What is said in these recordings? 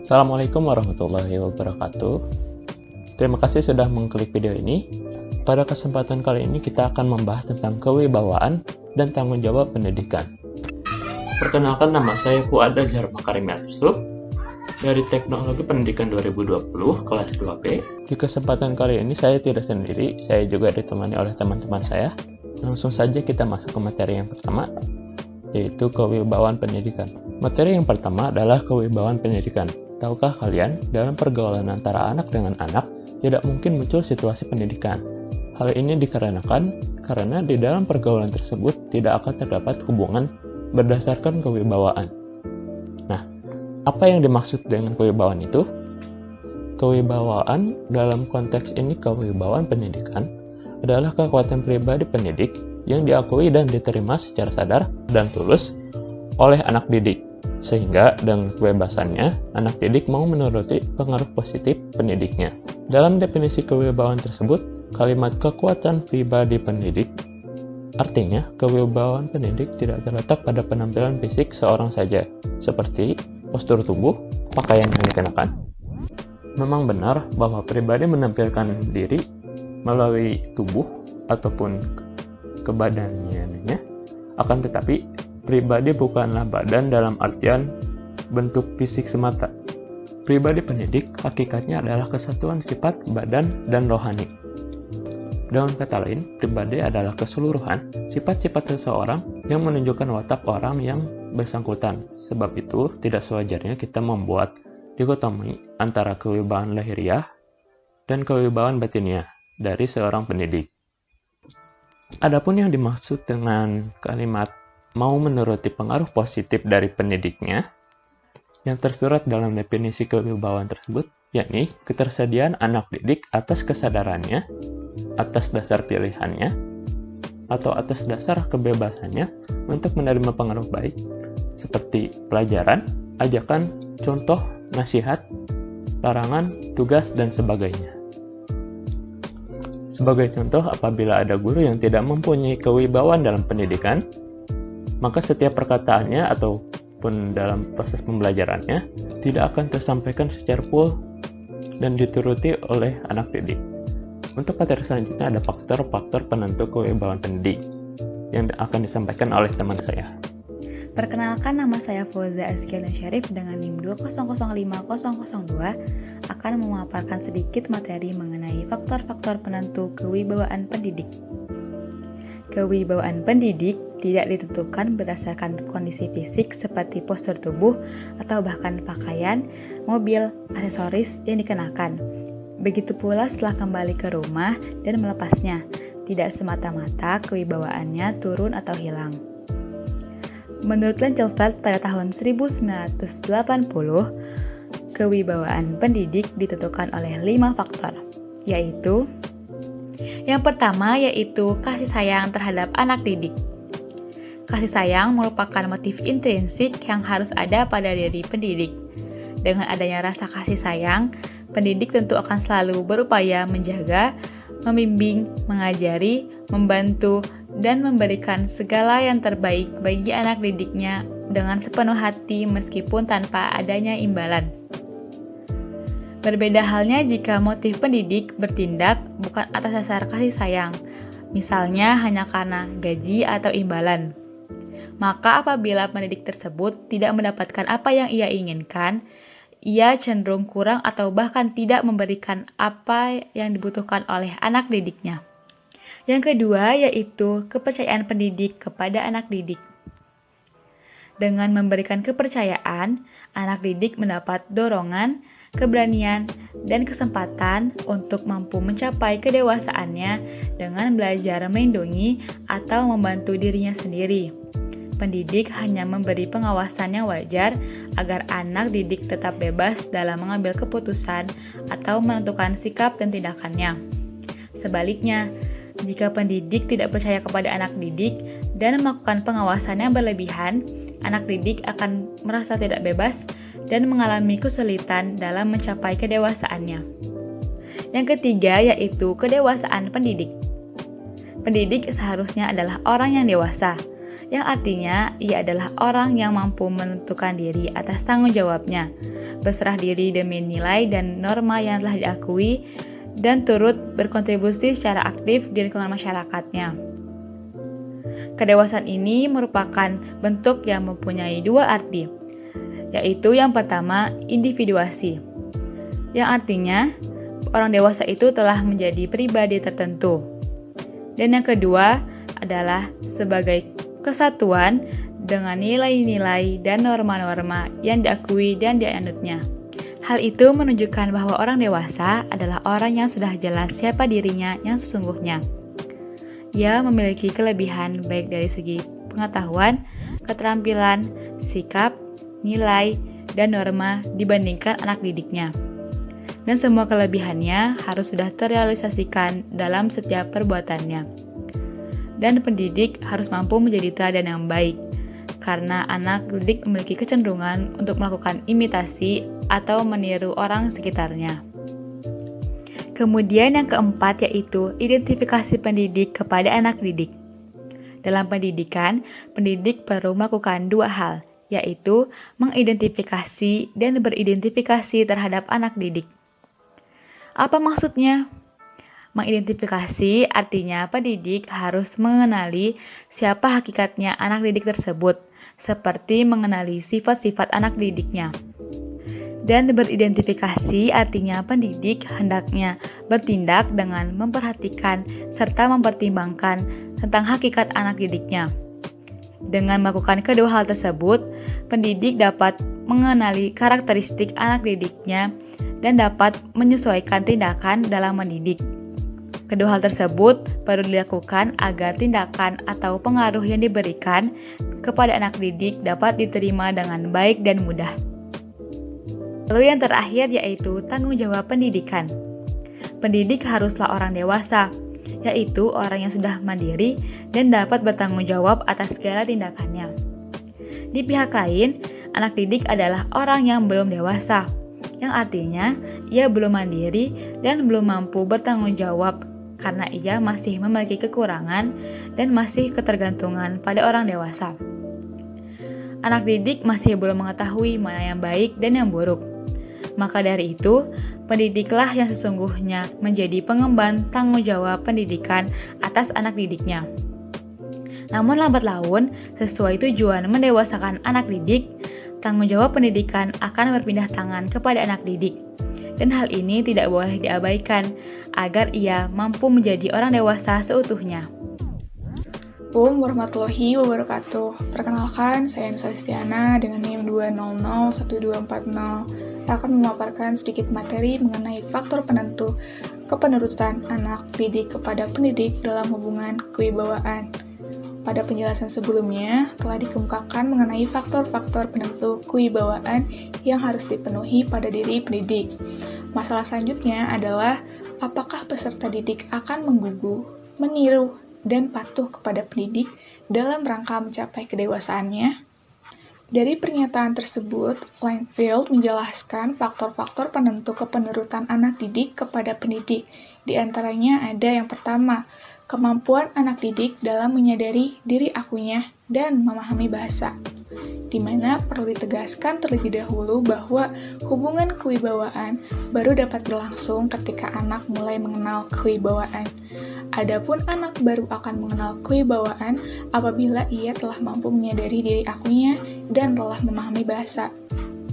Assalamualaikum warahmatullahi wabarakatuh. Terima kasih sudah mengklik video ini. Pada kesempatan kali ini kita akan membahas tentang kewibawaan dan tanggung jawab pendidikan. Perkenalkan, nama saya Fuad Azhar Makarim Yusuf dari Teknologi Pendidikan 2020 kelas 2B. Di kesempatan kali ini saya tidak sendiri, saya juga ditemani oleh teman-teman saya. Langsung saja kita masuk ke materi yang pertama, yaitu kewibawaan pendidikan. Materi yang pertama adalah kewibawaan pendidikan. Tahukah kalian, dalam pergaulan antara anak dengan anak, tidak mungkin muncul situasi pendidikan. Hal ini dikarenakan karena di dalam pergaulan tersebut tidak akan terdapat hubungan berdasarkan kewibawaan. Nah, apa yang dimaksud dengan kewibawaan itu? Kewibawaan dalam konteks ini, kewibawaan pendidikan adalah kekuatan pribadi pendidik yang diakui dan diterima secara sadar dan tulus oleh anak didik. Sehingga dengan kebebasannya, anak didik mau menuruti pengaruh positif pendidiknya. Dalam definisi kewibawaan tersebut, kalimat kekuatan pribadi pendidik artinya kewibawaan pendidik tidak terletak pada penampilan fisik seorang saja, seperti postur tubuh, pakaian yang dikenakan. Memang benar bahwa pribadi menampilkan diri melalui tubuh ataupun kebadanannya, akan tetapi pribadi bukanlah badan dalam artian bentuk fisik semata. Pribadi pendidik hakikatnya adalah kesatuan sifat badan dan rohani. Dengan kata lain, pribadi adalah keseluruhan sifat-sifat seseorang yang menunjukkan watak orang yang bersangkutan. Sebab itu, tidak sewajarnya kita membuat dikotomi antara kewibawaan lahiriah dan kewibawaan batiniah dari seorang pendidik. Adapun yang dimaksud dengan kalimat mau menuruti pengaruh positif dari pendidiknya, yang tersurat dalam definisi kewibawaan tersebut, yakni ketersediaan anak didik atas kesadarannya, atas dasar pilihannya, atau atas dasar kebebasannya untuk menerima pengaruh baik, seperti pelajaran, ajakan, contoh, nasihat, larangan, tugas, dan sebagainya. Sebagai contoh, apabila ada guru yang tidak mempunyai kewibawaan dalam pendidikan, maka setiap perkataannya ataupun dalam proses pembelajarannya tidak akan tersampaikan secara full dan dituruti oleh anak didik. Untuk materi selanjutnya ada faktor-faktor penentu kewibawaan pendidik yang akan disampaikan oleh teman saya. Perkenalkan, nama saya Fauza Azkiana Syarif dengan NIM 2005002 akan memaparkan sedikit materi mengenai faktor-faktor penentu kewibawaan pendidik. Kewibawaan pendidik tidak ditentukan berdasarkan kondisi fisik seperti postur tubuh atau bahkan pakaian, mobil, aksesoris yang dikenakan. Begitu pula setelah kembali ke rumah dan melepasnya, tidak semata-mata kewibawaannya turun atau hilang. Menurut Lancelfeld pada tahun 1980, kewibawaan pendidik ditentukan oleh 5 faktor, yaitu yang pertama yaitu kasih sayang terhadap anak didik. Kasih sayang merupakan motif intrinsik yang harus ada pada diri pendidik. Dengan adanya rasa kasih sayang, pendidik tentu akan selalu berupaya menjaga, membimbing, mengajari, membantu, dan memberikan segala yang terbaik bagi anak didiknya dengan sepenuh hati meskipun tanpa adanya imbalan. Berbeda halnya jika motif pendidik bertindak bukan atas dasar kasih sayang, misalnya hanya karena gaji atau imbalan. Maka apabila pendidik tersebut tidak mendapatkan apa yang ia inginkan, ia cenderung kurang atau bahkan tidak memberikan apa yang dibutuhkan oleh anak didiknya. Yang kedua yaitu kepercayaan pendidik kepada anak didik. Dengan memberikan kepercayaan, anak didik mendapat dorongan, keberanian, dan kesempatan untuk mampu mencapai kedewasaannya dengan belajar melindungi atau membantu dirinya sendiri. Pendidik hanya memberi pengawasan yang wajar agar anak didik tetap bebas dalam mengambil keputusan atau menentukan sikap dan tindakannya. Sebaliknya, jika pendidik tidak percaya kepada anak didik dan melakukan pengawasan yang berlebihan, anak didik akan merasa tidak bebas dan mengalami kesulitan dalam mencapai kedewasaannya. Yang ketiga yaitu kedewasaan pendidik. Pendidik seharusnya adalah orang yang dewasa, yang artinya ia adalah orang yang mampu menentukan diri atas tanggung jawabnya, berserah diri demi nilai dan norma yang telah diakui, dan turut berkontribusi secara aktif di lingkungan masyarakatnya. Kedewasaan ini merupakan bentuk yang mempunyai dua arti, yaitu yang pertama, individuasi, yang artinya orang dewasa itu telah menjadi pribadi tertentu. Dan yang kedua adalah sebagai kesatuan dengan nilai-nilai dan norma-norma yang diakui dan dianutnya. Hal itu menunjukkan bahwa orang dewasa adalah orang yang sudah jelas siapa dirinya yang sesungguhnya. Ia memiliki kelebihan baik dari segi pengetahuan, keterampilan, sikap, nilai, dan norma dibandingkan anak didiknya. Dan semua kelebihannya harus sudah terrealisasikan dalam setiap perbuatannya. Dan pendidik harus mampu menjadi teladan yang baik, karena anak didik memiliki kecenderungan untuk melakukan imitasi atau meniru orang sekitarnya. Kemudian yang keempat yaitu identifikasi pendidik kepada anak didik. Dalam pendidikan, pendidik perlu melakukan dua hal, yaitu mengidentifikasi dan beridentifikasi terhadap anak didik. Apa maksudnya? Mengidentifikasi artinya pendidik harus mengenali siapa hakikatnya anak didik tersebut, seperti mengenali sifat-sifat anak didiknya. Dan beridentifikasi artinya pendidik hendaknya bertindak dengan memperhatikan serta mempertimbangkan tentang hakikat anak didiknya. Dengan melakukan kedua hal tersebut, pendidik dapat mengenali karakteristik anak didiknya dan dapat menyesuaikan tindakan dalam mendidik. Kedua hal tersebut perlu dilakukan agar tindakan atau pengaruh yang diberikan kepada anak didik dapat diterima dengan baik dan mudah. Lalu yang terakhir yaitu tanggung jawab pendidikan. Pendidik haruslah orang dewasa, yaitu orang yang sudah mandiri dan dapat bertanggung jawab atas segala tindakannya. Di pihak lain, anak didik adalah orang yang belum dewasa, yang artinya ia belum mandiri dan belum mampu bertanggung jawab karena ia masih memiliki kekurangan dan masih ketergantungan pada orang dewasa. Anak didik masih belum mengetahui mana yang baik dan yang buruk. Maka dari itu, pendidiklah yang sesungguhnya menjadi pengemban tanggung jawab pendidikan atas anak didiknya. Namun lambat laun, sesuai tujuan mendewasakan anak didik, tanggung jawab pendidikan akan berpindah tangan kepada anak didik. Dan hal ini tidak boleh diabaikan agar ia mampu menjadi orang dewasa seutuhnya. Assalamualaikum warahmatullahi wabarakatuh. Perkenalkan, saya Nisa Listiana dengan NIM 2001240. Saya akan memaparkan sedikit materi mengenai faktor penentu kepenurutan anak didik kepada pendidik dalam hubungan kewibawaan. Pada penjelasan sebelumnya, telah dikemukakan mengenai faktor-faktor penentu kewibawaan yang harus dipenuhi pada diri pendidik. Masalah selanjutnya adalah apakah peserta didik akan menggugu, meniru, dan patuh kepada pendidik dalam rangka mencapai kedewasaannya. Dari pernyataan tersebut, Langfield menjelaskan faktor-faktor penentu kepenurutan anak didik kepada pendidik. Di antaranya ada yang pertama, kemampuan anak didik dalam menyadari diri akunya dan memahami bahasa, di mana perlu ditegaskan terlebih dahulu bahwa hubungan kewibawaan baru dapat berlangsung ketika anak mulai mengenal kewibawaan. Adapun anak baru akan mengenal kewibawaan apabila ia telah mampu menyadari diri akunya dan telah memahami bahasa.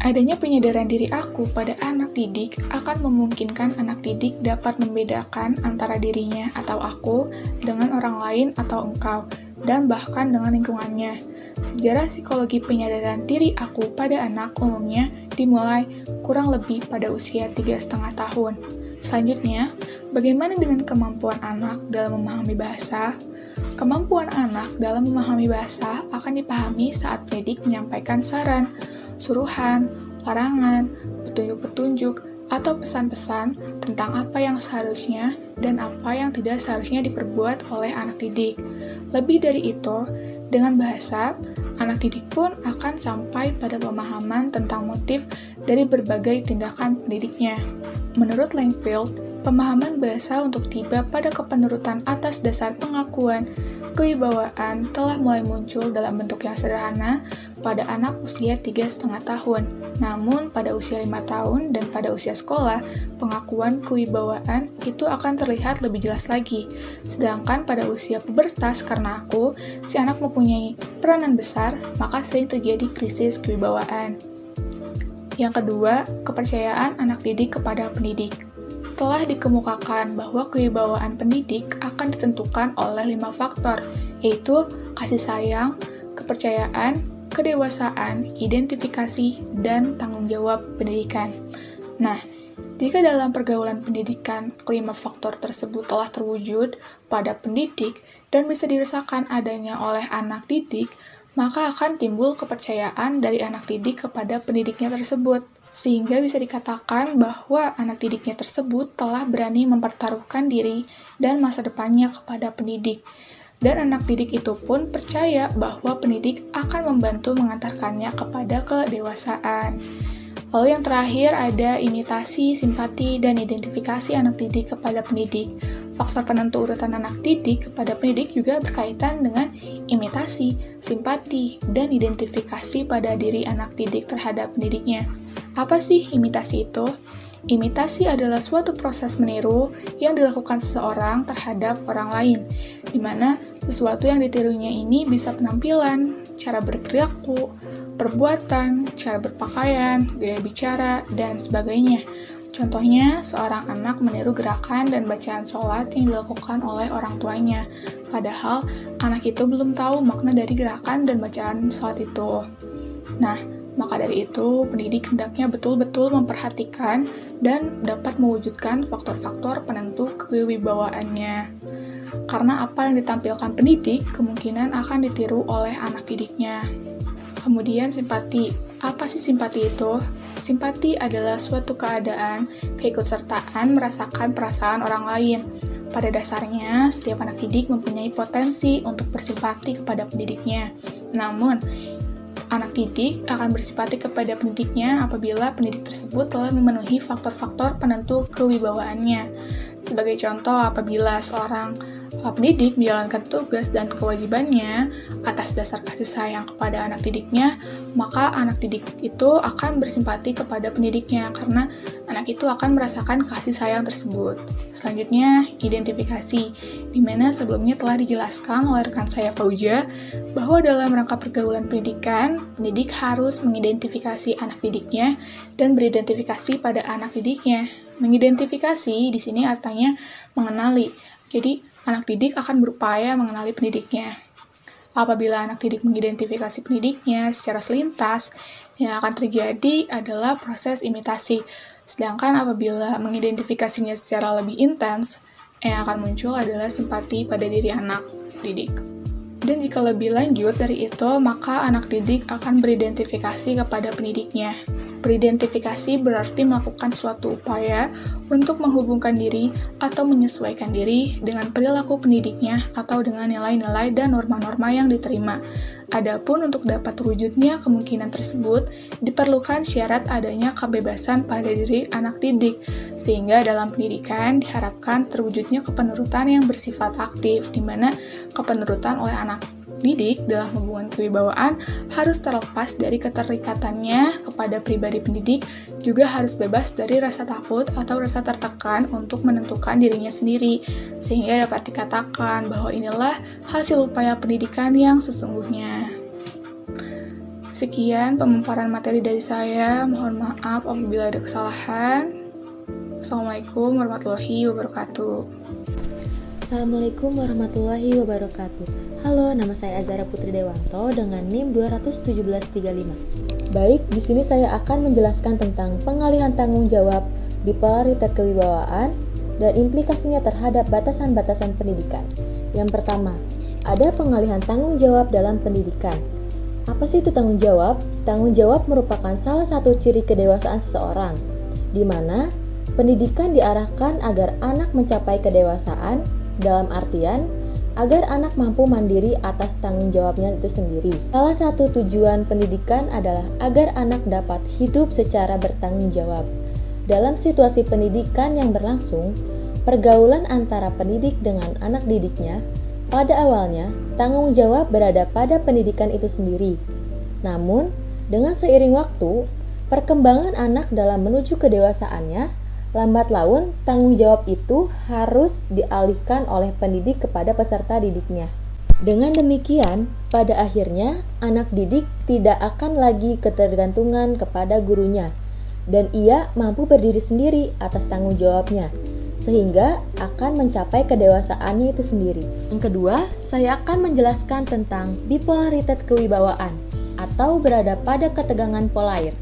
Adanya penyadaran diri aku pada anak didik akan memungkinkan anak didik dapat membedakan antara dirinya atau aku dengan orang lain atau engkau, dan bahkan dengan lingkungannya. Sejarah psikologi penyadaran diri aku pada anak umumnya dimulai kurang lebih pada usia 3,5 tahun. Selanjutnya, bagaimana dengan kemampuan anak dalam memahami bahasa? Kemampuan anak dalam memahami bahasa akan dipahami saat pendidik menyampaikan saran, suruhan, larangan, petunjuk-petunjuk, atau pesan-pesan tentang apa yang seharusnya dan apa yang tidak seharusnya diperbuat oleh anak didik. Lebih dari itu, dengan bahasa, anak didik pun akan sampai pada pemahaman tentang motif dari berbagai tindakan pendidiknya. Menurut Langfield, pemahaman bahasa untuk tiba pada kepenurutan atas dasar pengakuan kewibawaan telah mulai muncul dalam bentuk yang sederhana pada anak usia 3,5 tahun. Namun, pada usia 5 tahun dan pada usia sekolah, pengakuan kewibawaan itu akan terlihat lebih jelas lagi. Sedangkan pada usia pubertas, karena si anak mempunyai peranan besar, maka sering terjadi krisis kewibawaan. Yang kedua, kepercayaan anak didik kepada pendidik. Telah dikemukakan bahwa kewibawaan pendidik akan ditentukan oleh 5 faktor, yaitu kasih sayang, kepercayaan, kedewasaan, identifikasi, dan tanggung jawab pendidikan. Nah, jika dalam pergaulan pendidikan, kelima faktor tersebut telah terwujud pada pendidik dan bisa dirasakan adanya oleh anak didik, maka akan timbul kepercayaan dari anak didik kepada pendidiknya tersebut. Sehingga bisa dikatakan bahwa anak didiknya tersebut telah berani mempertaruhkan diri dan masa depannya kepada pendidik. Dan anak didik itu pun percaya bahwa pendidik akan membantu mengantarkannya kepada kedewasaan. Lalu yang terakhir ada imitasi, simpati, dan identifikasi anak didik kepada pendidik. Faktor penentu urutan anak didik kepada pendidik juga berkaitan dengan imitasi, simpati, dan identifikasi pada diri anak didik terhadap pendidiknya. Apa sih imitasi itu? Imitasi adalah suatu proses meniru yang dilakukan seseorang terhadap orang lain, di mana sesuatu yang ditirunya ini bisa penampilan, cara berperilaku, perbuatan, cara berpakaian, gaya bicara, dan sebagainya. Contohnya, seorang anak meniru gerakan dan bacaan sholat yang dilakukan oleh orang tuanya, padahal anak itu belum tahu makna dari gerakan dan bacaan sholat itu. Nah, maka dari itu, pendidik hendaknya betul-betul memperhatikan dan dapat mewujudkan faktor-faktor penentu kewibawaannya. Karena apa yang ditampilkan pendidik kemungkinan akan ditiru oleh anak didiknya. Kemudian simpati. Apa sih simpati itu? Simpati adalah suatu keadaan, keikutsertaan merasakan perasaan orang lain. Pada dasarnya, setiap anak didik mempunyai potensi untuk bersimpati kepada pendidiknya. Namun, anak didik akan bersimpati kepada pendidiknya apabila pendidik tersebut telah memenuhi faktor-faktor penentu kewibawaannya. Sebagai contoh, apabila seorang pendidik menjalankan tugas dan kewajibannya atas dasar kasih sayang kepada anak didiknya, maka anak didik itu akan bersimpati kepada pendidiknya karena anak itu akan merasakan kasih sayang tersebut. Selanjutnya, identifikasi, di mana sebelumnya telah dijelaskan oleh rekan saya Fauja bahwa dalam rangka pergaulan pendidikan, pendidik harus mengidentifikasi anak didiknya dan beridentifikasi pada anak didiknya. Mengidentifikasi di sini artinya mengenali. Jadi, anak didik akan berupaya mengenali pendidiknya. Apabila anak didik mengidentifikasi pendidiknya secara selintas, yang akan terjadi adalah proses imitasi. Sedangkan apabila mengidentifikasinya secara lebih intens, yang akan muncul adalah simpati pada diri anak didik. Dan jika lebih lanjut dari itu, maka anak didik akan beridentifikasi kepada pendidiknya. Beridentifikasi berarti melakukan suatu upaya untuk menghubungkan diri atau menyesuaikan diri dengan perilaku pendidiknya atau dengan nilai-nilai dan norma-norma yang diterima. Adapun untuk dapat terwujudnya kemungkinan tersebut, diperlukan syarat adanya kebebasan pada diri anak didik, sehingga dalam pendidikan diharapkan terwujudnya kepenurutan yang bersifat aktif, di mana kepenurutan oleh anak didik dalam hubungan kewibawaan harus terlepas dari keterikatannya kepada pribadi pendidik, juga harus bebas dari rasa takut atau rasa tertekan untuk menentukan dirinya sendiri, sehingga dapat dikatakan bahwa inilah hasil upaya pendidikan yang sesungguhnya. Sekian pemaparan materi dari saya, mohon maaf apabila ada kesalahan. Assalamualaikum warahmatullahi wabarakatuh. Assalamualaikum warahmatullahi wabarakatuh. Halo, nama saya Azara Putri Dewanto dengan NIM 21735. Baik, di sini saya akan menjelaskan tentang pengalihan tanggung jawab, bipolaritas kewibawaan, dan implikasinya terhadap batasan-batasan pendidikan. Yang pertama, ada pengalihan tanggung jawab dalam pendidikan. Apa sih itu tanggung jawab? Tanggung jawab merupakan salah satu ciri kedewasaan seseorang, di mana pendidikan diarahkan agar anak mencapai kedewasaan, dalam artian agar anak mampu mandiri atas tanggung jawabnya itu sendiri. Salah satu tujuan pendidikan adalah agar anak dapat hidup secara bertanggung jawab. Dalam situasi pendidikan yang berlangsung, pergaulan antara pendidik dengan anak didiknya Pada awalnya, tanggung jawab berada pada pendidikan itu sendiri. Namun, dengan seiring waktu, perkembangan anak dalam menuju kedewasaannya, lambat laun tanggung jawab itu harus dialihkan oleh pendidik kepada peserta didiknya. Dengan demikian, pada akhirnya anak didik tidak akan lagi ketergantungan kepada gurunya, dan ia mampu berdiri sendiri atas tanggung jawabnya, sehingga akan mencapai kedewasaannya itu sendiri. Yang kedua, saya akan menjelaskan tentang bipolaritas kewibawaan atau berada pada ketegangan polair.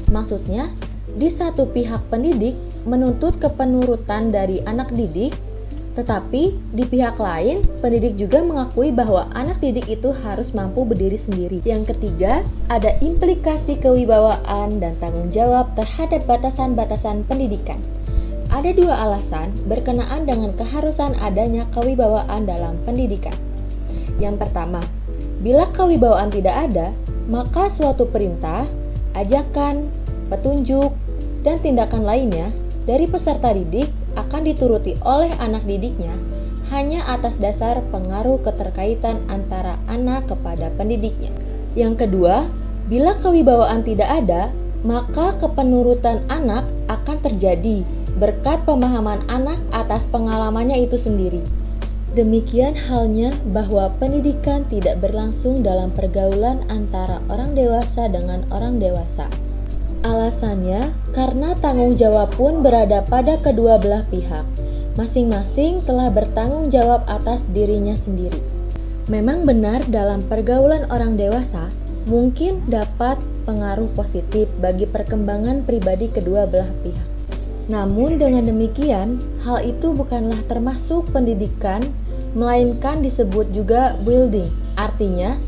Maksudnya, di satu pihak pendidik menuntut kepenurutan dari anak didik, tetapi di pihak lain, pendidik juga mengakui bahwa anak didik itu harus mampu berdiri sendiri. Yang ketiga, ada implikasi kewibawaan dan tanggung jawab terhadap batasan-batasan pendidikan. Ada dua alasan berkenaan dengan keharusan adanya kewibawaan dalam pendidikan. Yang pertama, bila kewibawaan tidak ada, maka suatu perintah, ajakan, petunjuk, dan tindakan lainnya dari peserta didik akan dituruti oleh anak didiknya hanya atas dasar pengaruh keterkaitan antara anak kepada pendidiknya. Yang kedua, bila kewibawaan tidak ada, maka kepenurutan anak akan terjadi berkat pemahaman anak atas pengalamannya itu sendiri. Demikian halnya bahwa pendidikan tidak berlangsung dalam pergaulan antara orang dewasa dengan orang dewasa. Alasannya, karena tanggung jawab pun berada pada kedua belah pihak. Masing-masing telah bertanggung jawab atas dirinya sendiri. Memang benar dalam pergaulan orang dewasa, mungkin dapat pengaruh positif bagi perkembangan pribadi kedua belah pihak. Namun dengan demikian, hal itu bukanlah termasuk pendidikan, melainkan disebut juga building. Artinya,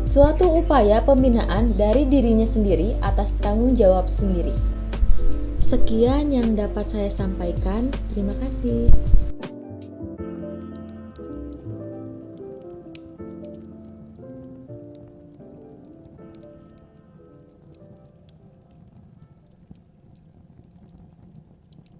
suatu upaya pembinaan dari dirinya sendiri atas tanggung jawab sendiri. Sekian yang dapat saya sampaikan. Terima kasih.